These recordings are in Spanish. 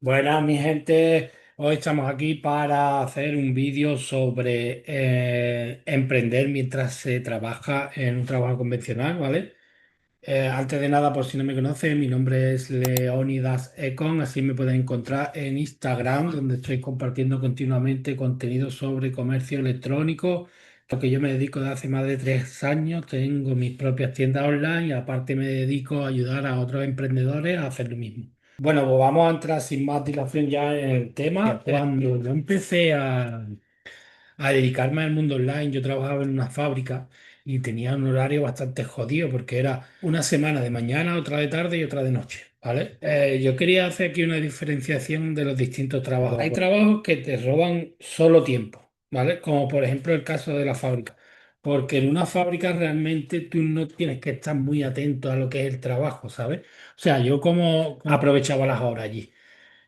Buenas, mi gente. Hoy estamos aquí para hacer un vídeo sobre emprender mientras se trabaja en un trabajo convencional, ¿vale? Antes de nada, por si no me conocen, mi nombre es Leonidas Econ, así me pueden encontrar en Instagram, donde estoy compartiendo continuamente contenido sobre comercio electrónico, lo que yo me dedico desde hace más de 3 años. Tengo mis propias tiendas online y aparte me dedico a ayudar a otros emprendedores a hacer lo mismo. Bueno, pues vamos a entrar sin más dilación ya en el tema. Cuando yo empecé a dedicarme al mundo online, yo trabajaba en una fábrica y tenía un horario bastante jodido porque era una semana de mañana, otra de tarde y otra de noche, ¿vale? Yo quería hacer aquí una diferenciación de los distintos trabajos. Hay trabajos que te roban solo tiempo, ¿vale? Como por ejemplo el caso de la fábrica. Porque en una fábrica realmente tú no tienes que estar muy atento a lo que es el trabajo, ¿sabes? O sea, yo como aprovechaba las horas allí.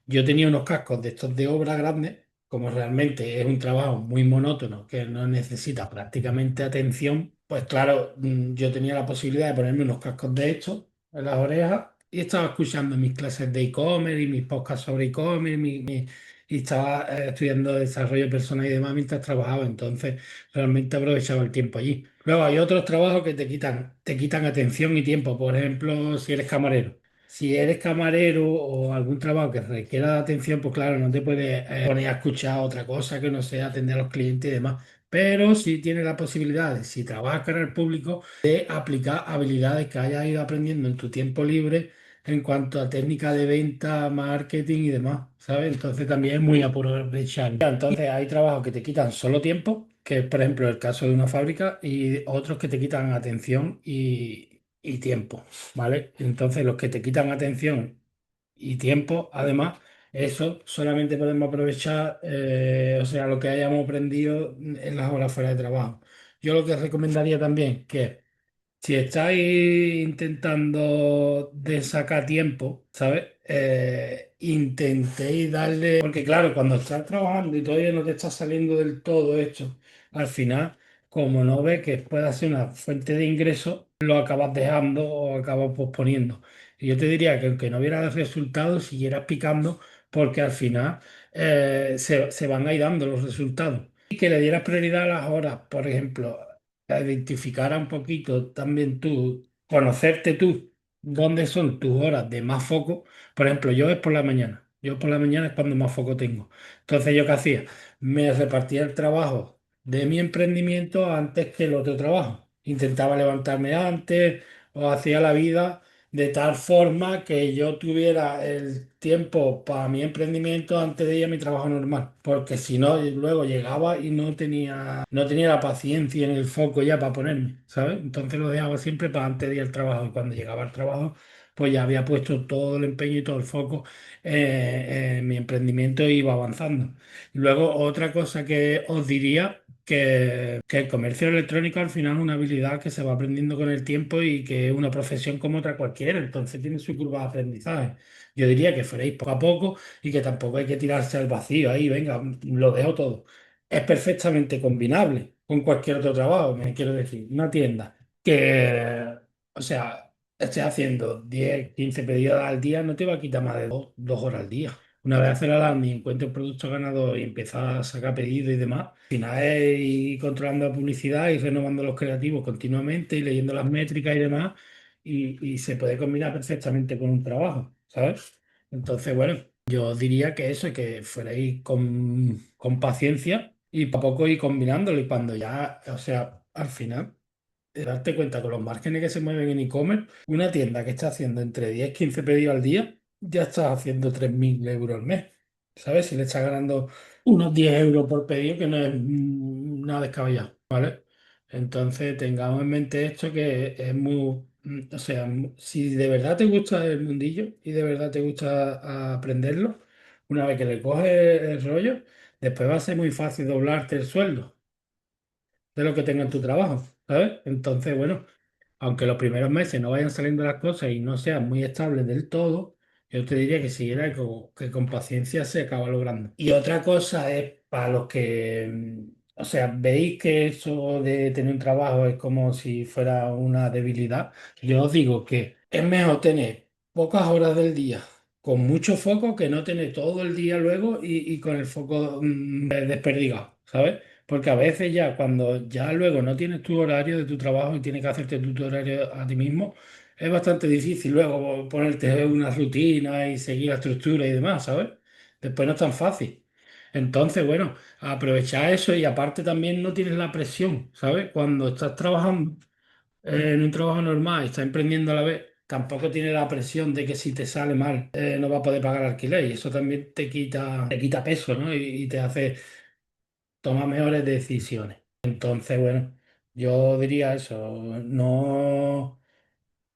Yo tenía unos cascos de estos de obra grandes, como realmente es un trabajo muy monótono que no necesita prácticamente atención, pues claro, yo tenía la posibilidad de ponerme unos cascos de estos en las orejas y estaba escuchando mis clases de e-commerce y mis podcasts sobre e-commerce y estaba estudiando desarrollo personal y demás mientras trabajaba, entonces realmente aprovechaba el tiempo allí. Luego hay otros trabajos que te quitan atención y tiempo, por ejemplo, si eres camarero. Si eres camarero o algún trabajo que requiera de atención, pues claro, no te puedes poner a escuchar otra cosa que no sea atender a los clientes y demás. Pero sí tienes la posibilidad, de, si trabajas con el público, de aplicar habilidades que hayas ido aprendiendo en tu tiempo libre en cuanto a técnica de venta, marketing y demás, ¿sabes? Entonces también es muy aprovechar. Entonces hay trabajos que te quitan solo tiempo, que es por ejemplo el caso de una fábrica, y otros que te quitan atención y tiempo. ¿Vale? Entonces, los que te quitan atención y tiempo, además, eso solamente podemos aprovechar, o sea, lo que hayamos aprendido en las horas fuera de trabajo. Yo lo que recomendaría también que si estáis intentando de sacar tiempo, ¿sabes? Intentéis darle, porque claro, cuando estás trabajando y todavía no te está saliendo del todo esto, al final, como no ves que pueda ser una fuente de ingresos, lo acabas dejando o acabas posponiendo. Y yo te diría que aunque no vieras resultados, siguieras picando, porque al final se van a ir dando los resultados. Y que le dieras prioridad a las horas, por ejemplo identificara un poquito también tú, conocerte tú, dónde son tus horas de más foco. Por ejemplo, yo es por la mañana. Yo por la mañana es cuando más foco tengo. Entonces, ¿yo qué hacía? Me repartía el trabajo de mi emprendimiento antes que el otro trabajo. Intentaba levantarme antes o hacía la vida de tal forma que yo tuviera el tiempo para mi emprendimiento antes de ir a mi trabajo normal, porque si no, luego llegaba y no tenía la paciencia en el foco ya para ponerme, ¿sabes? Entonces lo dejaba siempre para antes de ir al trabajo y cuando llegaba al trabajo, pues ya había puesto todo el empeño y todo el foco en mi emprendimiento e iba avanzando. Luego, otra cosa que os diría que el comercio electrónico al final es una habilidad que se va aprendiendo con el tiempo y que es una profesión como otra cualquiera, entonces tiene su curva de aprendizaje. Yo diría que fuerais poco a poco y que tampoco hay que tirarse al vacío ahí, venga, lo dejo todo. Es perfectamente combinable con cualquier otro trabajo, me quiero decir, una tienda que, o sea, estés haciendo 10 15 pedidos al día, no te va a quitar más de 2 horas al día. Una vez hacer alarma y encuentres un producto ganador y empezar a sacar pedidos y demás, al final es ir controlando la publicidad y renovando los creativos continuamente y leyendo las métricas y demás, y se puede combinar perfectamente con un trabajo, ¿sabes? Entonces, bueno, yo diría que eso, que fuerais con paciencia y poco a poco ir combinándolo y cuando ya, o sea, al final darte cuenta con los márgenes que se mueven en e-commerce, una tienda que está haciendo entre 10 y 15 pedidos al día, ya está haciendo 3.000 euros al mes. ¿Sabes? Si le está ganando unos 10 euros por pedido, que no es nada descabellado, ¿vale? Entonces tengamos en mente esto que es muy, o sea, si de verdad te gusta el mundillo y de verdad te gusta aprenderlo, una vez que le coges el rollo, después va a ser muy fácil doblarte el sueldo de lo que tenga en tu trabajo, ¿sabes? Entonces, bueno, aunque los primeros meses no vayan saliendo las cosas y no sean muy estables del todo, yo te diría que siguiera que con paciencia se acaba logrando. Y otra cosa es para los que, o sea, veis que eso de tener un trabajo es como si fuera una debilidad. Yo os digo que es mejor tener pocas horas del día con mucho foco que no tener todo el día luego y con el foco desperdigado, ¿sabes? Porque a veces ya cuando ya luego no tienes tu horario de tu trabajo y tienes que hacerte tu horario a ti mismo, es bastante difícil luego ponerte una rutina y seguir la estructura y demás, ¿sabes? Después no es tan fácil. Entonces, bueno, aprovechar eso y aparte también no tienes la presión, ¿sabes? Cuando estás trabajando en un trabajo normal y estás emprendiendo a la vez, tampoco tienes la presión de que si te sale mal no vas a poder pagar alquiler y eso también te quita peso, ¿no? Y te hace tomar mejores decisiones. Entonces, bueno, yo diría eso, no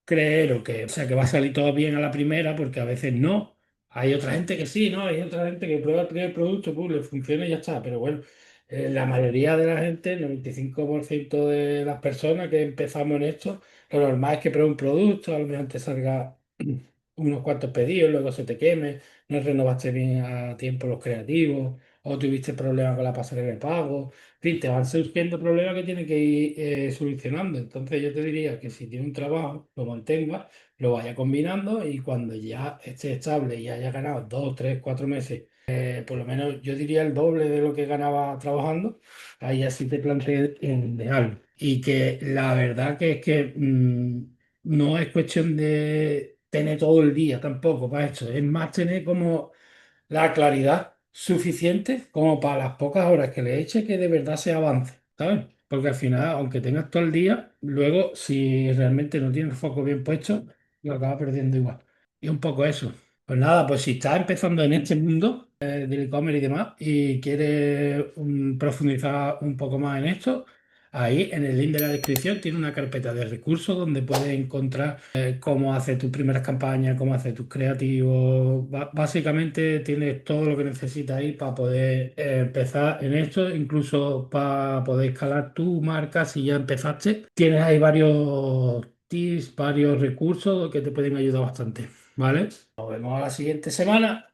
creer o sea, que va a salir todo bien a la primera, porque a veces no. Hay otra gente que sí, ¿no? Hay otra gente que prueba el primer producto, pues, le funciona y ya está. Pero bueno, la mayoría de la gente, el 95% de las personas que empezamos en esto, lo normal es que pruebe un producto, a lo mejor te salga unos cuantos pedidos, luego se te queme, no renovaste bien a tiempo los creativos, o tuviste problemas con la pasarela de pago. En fin, te van surgiendo problemas que tienes que ir solucionando. Entonces yo te diría que si tiene un trabajo, lo mantenga, lo vaya combinando y cuando ya esté estable y haya ganado 2, 3, 4 meses, por lo menos yo diría el doble de lo que ganaba trabajando, ahí así te planteé en dejarlo. Y que la verdad que es que no es cuestión de tener todo el día tampoco para esto, es más tener como la claridad suficiente como para las pocas horas que le eche que de verdad se avance, ¿sabes? Porque al final, aunque tengas todo el día, luego si realmente no tienes el foco bien puesto, lo acabas perdiendo igual. Y un poco eso. Pues nada, pues si estás empezando en este mundo del e-commerce y demás y quieres profundizar un poco más en esto, ahí en el link de la descripción tiene una carpeta de recursos donde puedes encontrar cómo hacer tus primeras campañas, cómo hacer tus creativos. Básicamente tienes todo lo que necesitas ahí para poder empezar en esto, incluso para poder escalar tu marca si ya empezaste. Tienes ahí varios tips, varios recursos que te pueden ayudar bastante, ¿vale? Nos vemos la siguiente semana.